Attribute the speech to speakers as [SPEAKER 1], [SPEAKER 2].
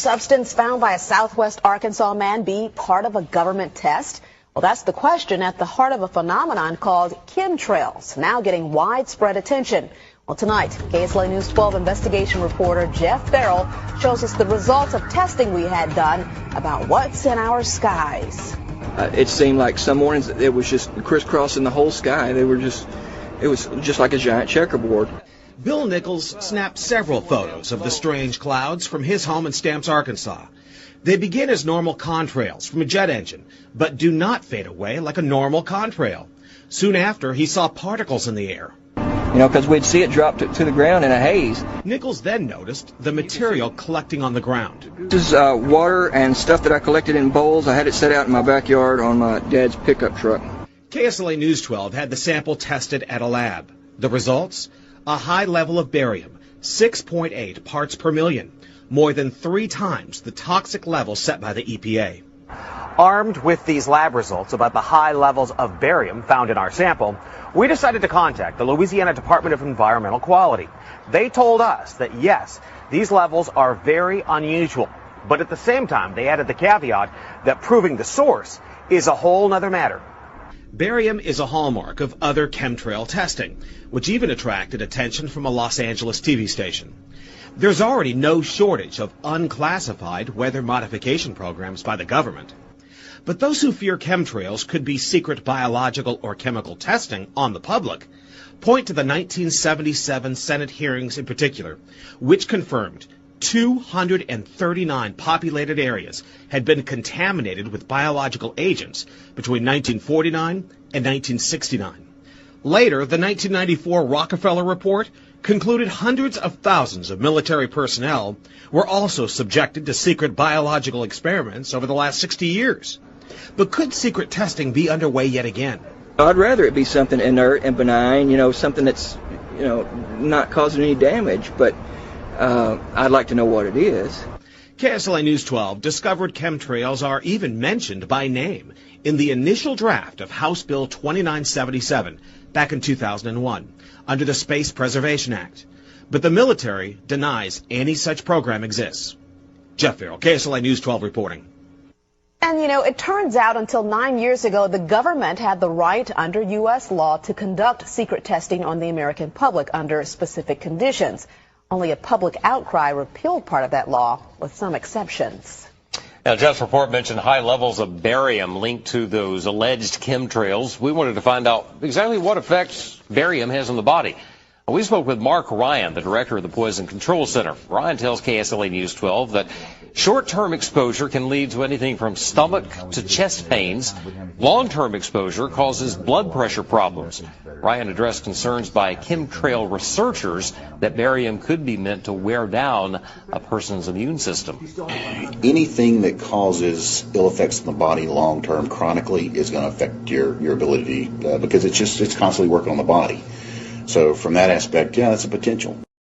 [SPEAKER 1] substance found by a southwest Arkansas man be part of a government test? Well, that's the question at the heart of a phenomenon called chemtrails, now getting widespread attention. Well, tonight, KSLA News 12 investigation reporter Jeff Farrell shows us the results of testing we had done about what's in our skies.
[SPEAKER 2] It seemed like some mornings it was just crisscrossing the whole sky. It was just like a giant checkerboard.
[SPEAKER 3] Bill Nichols snapped several photos of the strange clouds from his home in Stamps, Arkansas. They begin as normal contrails from a jet engine, but do not fade away like a normal contrail. Soon after, he saw particles in the air.
[SPEAKER 2] Because we'd see it drop to the ground in a haze.
[SPEAKER 3] Nichols then noticed the material collecting on the ground.
[SPEAKER 2] This is water and stuff that I collected in bowls. I had it set out in my backyard on my dad's pickup truck.
[SPEAKER 3] KSLA News 12 had the sample tested at a lab. The results? A high level of barium, 6.8 parts per million, more than 3 times the toxic level set by the EPA.
[SPEAKER 4] Armed with these lab results about the high levels of barium found in our sample, we decided to contact the Louisiana Department of Environmental Quality. They told us that yes, these levels are very unusual, but at the same time they added the caveat that proving the source is a whole nother matter.
[SPEAKER 3] Barium is a hallmark of other chemtrail testing, which even attracted attention from a Los Angeles TV station. There's already no shortage of unclassified weather modification programs by the government. But those who fear chemtrails could be secret biological or chemical testing on the public point to the 1977 Senate hearings in particular, which confirmed 239 populated areas had been contaminated with biological agents between 1949 and 1969. Later, the 1994 Rockefeller Report concluded hundreds of thousands of military personnel were also subjected to secret biological experiments over the last 60 years. But could secret testing be underway yet again?
[SPEAKER 2] I'd rather it be something inert and benign, something that's, not causing any damage, but I'd like to know what it is.
[SPEAKER 3] KSLA News 12 discovered chemtrails are even mentioned by name in the initial draft of House Bill 2977 back in 2001 under the Space Preservation Act. But the military denies any such program exists. Jeff Farrell, KSLA News 12 reporting.
[SPEAKER 1] And, it turns out until 9 years ago, the government had the right under U.S. law to conduct secret testing on the American public under specific conditions. Only a public outcry repealed part of that law, with some exceptions.
[SPEAKER 5] Now, Jeff's report mentioned high levels of barium linked to those alleged chemtrails. We wanted to find out exactly what effects barium has on the body. We spoke with Mark Ryan, the director of the Poison Control Center. Ryan tells KSLA News 12 that short-term exposure can lead to anything from stomach to chest pains. Long-term exposure causes blood pressure problems. Ryan addressed concerns by chemtrail researchers that barium could be meant to wear down a person's immune system.
[SPEAKER 6] Anything that causes ill effects in the body long-term chronically is going to affect your ability because it's constantly working on the body. So from that aspect, yeah, that's a potential.